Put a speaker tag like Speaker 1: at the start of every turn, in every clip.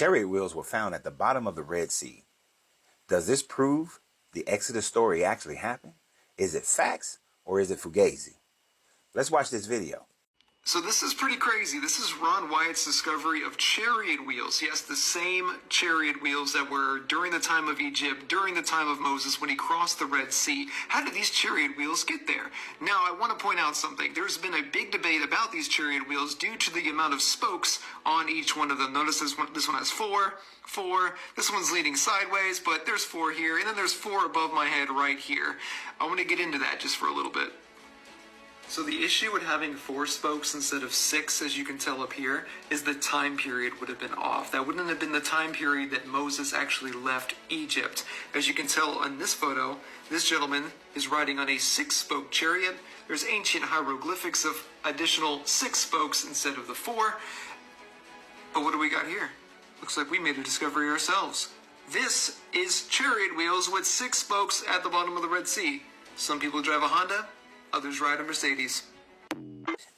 Speaker 1: chariot wheels were found at the bottom of the Red Sea. Does this prove the Exodus story actually happened? Is it facts or is it fugazi? Let's watch this video.
Speaker 2: So this is pretty crazy. This is Ron Wyatt's discovery of chariot wheels. Yes, the same chariot wheels that were during the time of Egypt, during the time of Moses when he crossed the Red Sea. How did these chariot wheels get there? Now, I want to point out something. There's been a big debate about these chariot wheels due to the amount of spokes on each one of them. Notice this one has four. This one's leading sideways, but there's 4 here, and then there's 4 above my head right here. I want to get into that just for a little bit. So the issue with having 4 spokes instead of 6, as you can tell up here, is the time period would have been off. That wouldn't have been the time period that Moses actually left Egypt. As you can tell in this photo, this gentleman is riding on a 6-spoke chariot. There's ancient hieroglyphics of additional 6 spokes instead of the 4. But what do we got here? Looks like we made a discovery ourselves. This is chariot wheels with 6 spokes at the bottom of the Red Sea. Some people drive a Honda, others ride a Mercedes.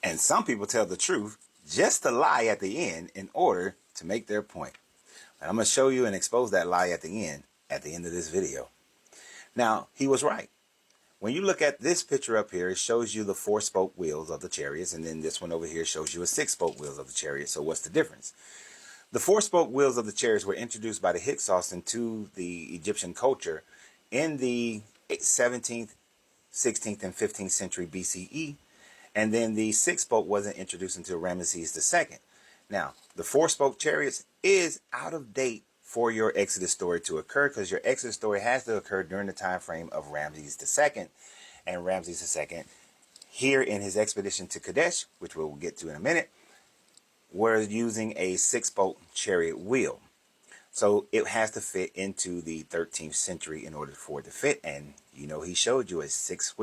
Speaker 1: And some people tell the truth just to lie at the end in order to make their point. And I'm going to show you and expose that lie at the end of this video. Now, he was right. When you look at this picture up here, it shows you the 4-spoke wheels of the chariots, and then this one over here shows you a 6-spoke wheels of the chariot. So what's the difference? The 4-spoke wheels of the chariots were introduced by the Hyksos into the Egyptian culture in the 17th, 16th, and 15th century BCE, and then the 6-spoke wasn't introduced until Ramesses II. Now, the 4-spoke chariots is out of date for your Exodus story to occur, because your Exodus story has to occur during the time frame of Ramesses II. And Ramesses II, here in his expedition to Kadesh, which we'll get to in a minute, were using a 6-spoke chariot wheel. So it has to fit into the 13th century in order for it to fit. And you know, he showed you a 6-spoke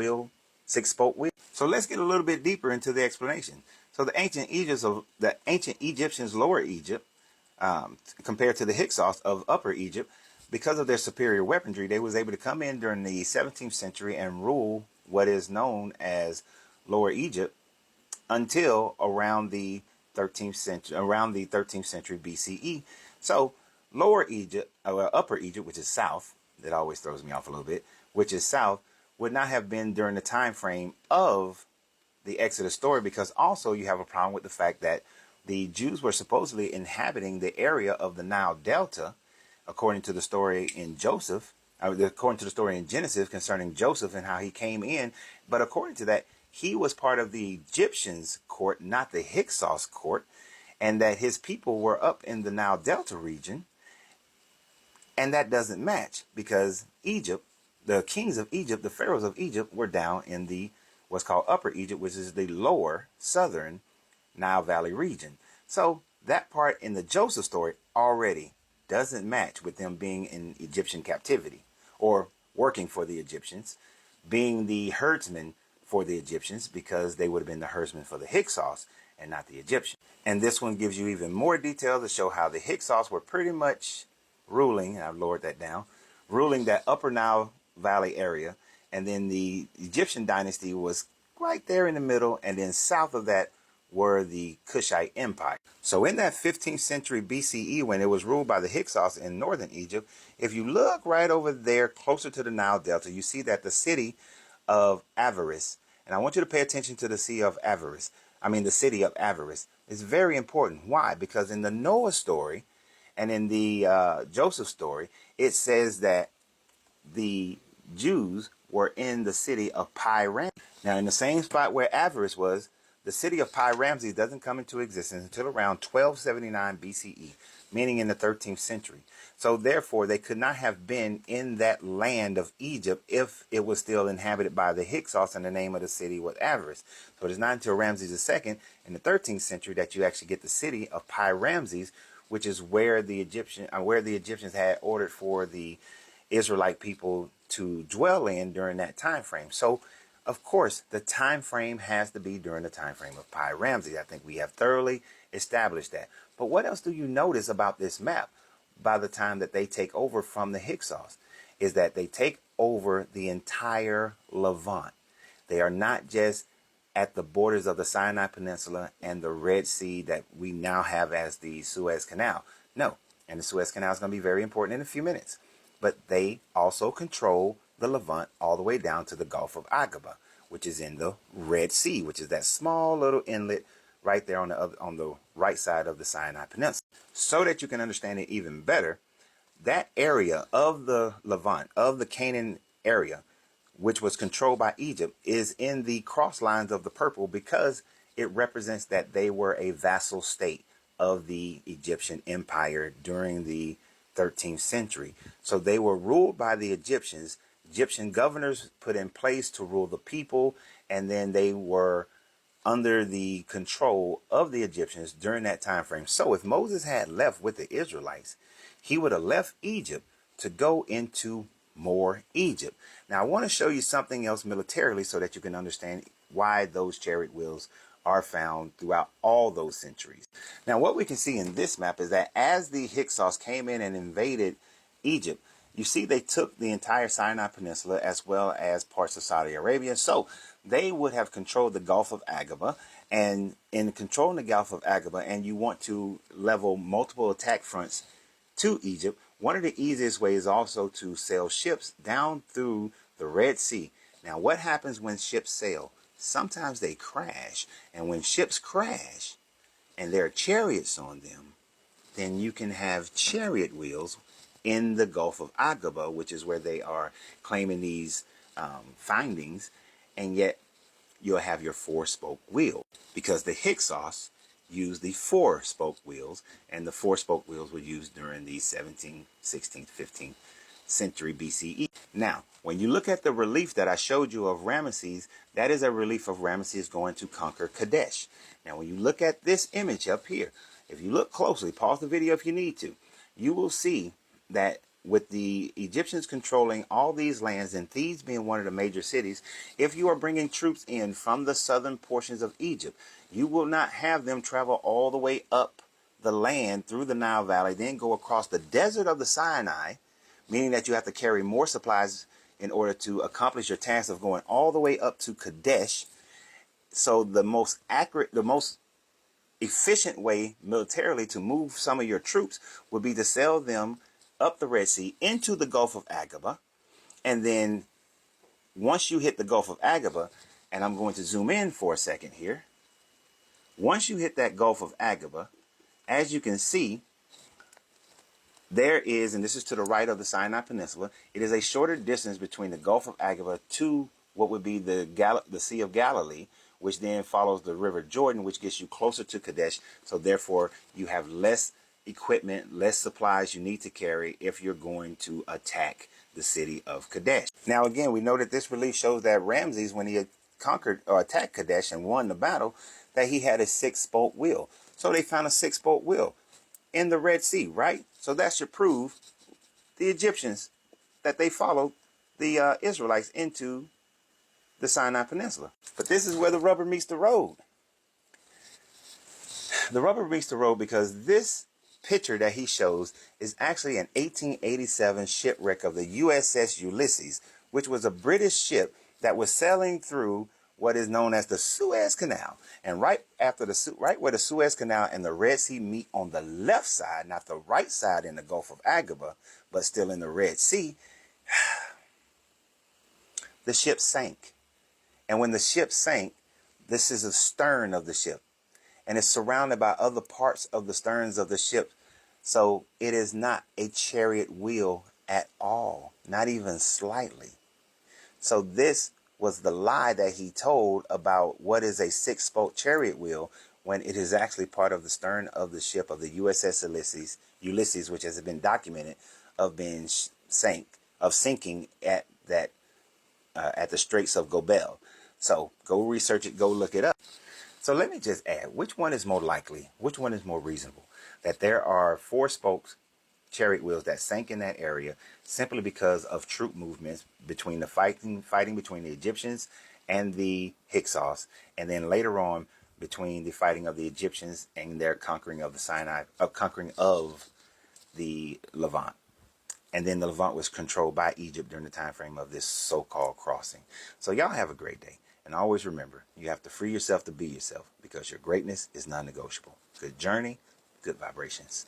Speaker 1: wheel. So let's get a little bit deeper into the explanation. So the ancient Egyptians, Lower Egypt, compared to the Hyksos of Upper Egypt, because of their superior weaponry, they was able to come in during the 17th century and rule what is known as Lower Egypt until around the 13th century BCE. So Lower Egypt, or Upper Egypt, which is south, that always throws me off a little bit, which is south, would not have been during the time frame of the Exodus story, because also you have a problem with the fact that the Jews were supposedly inhabiting the area of the Nile Delta, according to the story in Genesis concerning Joseph and how he came in. But according to that, he was part of the Egyptians' court, not the Hyksos court, and that his people were up in the Nile Delta region. And that doesn't match, because Egypt, the kings of Egypt, the pharaohs of Egypt, were down in the what's called Upper Egypt, which is the lower southern Nile Valley region. So that part in the Joseph story already doesn't match with them being in Egyptian captivity or working for the Egyptians, being the herdsmen for the Egyptians, because they would have been the herdsmen for the Hyksos and not the Egyptians. And this one gives you even more detail to show how the Hyksos were pretty much ruling, and I've lowered that down, ruling that Upper Nile Valley area, and then the Egyptian dynasty was right there in the middle, and then south of that were the Kushite Empire. So in that 15th century BCE, when it was ruled by the Hyksos in northern Egypt, if you look right over there closer to the Nile Delta, you see that the city of Avaris, and I want you to pay attention to the city of Avaris, is very important. Why? Because in the Noah story and in the Joseph story, it says that the Jews were in the city of Pi-Ramses. Now, in the same spot where Avaris was, the city of Pi-Ramses doesn't come into existence until around 1279 BCE, meaning in the 13th century. So therefore, they could not have been in that land of Egypt if it was still inhabited by the Hyksos, and the name of the city was Avaris. So it is not until Ramses II in the 13th century that you actually get the city of Pi-Ramses, which is where the Egyptians had ordered for the Israelite people to dwell in during that time frame. So, of course, the time frame has to be during the time frame of Pi-Ramses. I think we have thoroughly established that. But what else do you notice about this map by the time that they take over from the Hyksos is that they take over the entire Levant. They are not just at the borders of the Sinai Peninsula and the Red Sea that we now have as the Suez Canal. No, And the Suez Canal is going to be very important in a few minutes. But they also control the Levant all the way down to the Gulf of Aqaba, which is in the Red Sea, which is that small little inlet right there on the right side of the Sinai Peninsula. So that you can understand it even better, that area of the Levant, of the Canaan area, which was controlled by Egypt, is in the cross lines of the purple because it represents that they were a vassal state of the Egyptian empire during the 13th century. So they were ruled by the Egyptians. Egyptian governors put in place to rule the people, and then they were under the control of the Egyptians during that time frame. So if Moses had left with the Israelites, he would have left Egypt to go into more Egypt. Now I want to show you something else militarily so that you can understand why those chariot wheels are found throughout all those centuries. Now what we can see in this map is that as the Hyksos came in and invaded Egypt, you see they took the entire Sinai Peninsula as well as parts of Saudi Arabia. So they would have controlled the Gulf of Aqaba, and in controlling the Gulf of Aqaba, and you want to level multiple attack fronts to Egypt, one of the easiest ways also to sail ships down through the Red Sea. Now what happens when ships sail? Sometimes they crash, and when ships crash and there are chariots on them, then you can have chariot wheels in the Gulf of Aqaba, which is where they are claiming these findings, and yet you'll have your four-spoke wheel because the Hyksos used the four-spoke wheels, and the four-spoke wheels were used during the 17th, 16th, 15th century BCE. Now, when you look at the relief that I showed you of Ramesses, that is a relief of Ramesses going to conquer Kadesh. Now, when you look at this image up here, if you look closely, pause the video if you need to, you will see that with the Egyptians controlling all these lands and Thebes being one of the major cities, if you are bringing troops in from the southern portions of Egypt, you will not have them travel all the way up the land through the Nile Valley, then go across the desert of the Sinai, meaning that you have to carry more supplies in order to accomplish your task of going all the way up to Kadesh. So the most accurate, the most efficient way militarily to move some of your troops would be to sail them up the Red Sea into the Gulf of Aqaba, and then once you hit the Gulf of Aqaba, and I'm going to zoom in for a second here, once you hit that Gulf of Aqaba, as you can see, there is, and this is to the right of the Sinai Peninsula, it is a shorter distance between the Gulf of Aqaba to what would be the Sea of Galilee, which then follows the River Jordan, which gets you closer to Kadesh. So therefore, you have less equipment, less supplies you need to carry if you're going to attack the city of Kadesh. Now again, we know that this relief shows that Ramses, when he had conquered or attacked Kadesh and won the battle, that he had a six-spoke wheel. So they found a six-spoke wheel in the Red Sea, right? So that should prove the Egyptians that they followed the Israelites into the Sinai Peninsula. But this is where the rubber meets the road. The rubber meets the road because this picture that he shows is actually an 1887 shipwreck of the USS Ulysses, which was a British ship that was sailing through what is known as the Suez Canal. And right where the Suez Canal and the Red Sea meet on the left side, not the right side in the Gulf of Aqaba, but still in the Red Sea, the ship sank. And when the ship sank, this is the stern of the ship, and it's surrounded by other parts of the sterns of the ship. So it is not a chariot wheel at all, not even slightly. So this was the lie that he told about what is a six-spoke chariot wheel, when it is actually part of the stern of the ship of the USS Ulysses, which has been documented of being sinking at the Straits of Gobel. So go research it, go look it up. So let me just add, which one is more likely, which one is more reasonable? That there are four spokes chariot wheels that sank in that area simply because of troop movements between the fighting between the Egyptians and the Hyksos, and then later on between the fighting of the Egyptians and their conquering of the Levant. And then the Levant was controlled by Egypt during the time frame of this so-called crossing. So y'all have a great day. And always remember, you have to free yourself to be yourself, because your greatness is non-negotiable. Good journey, good vibrations.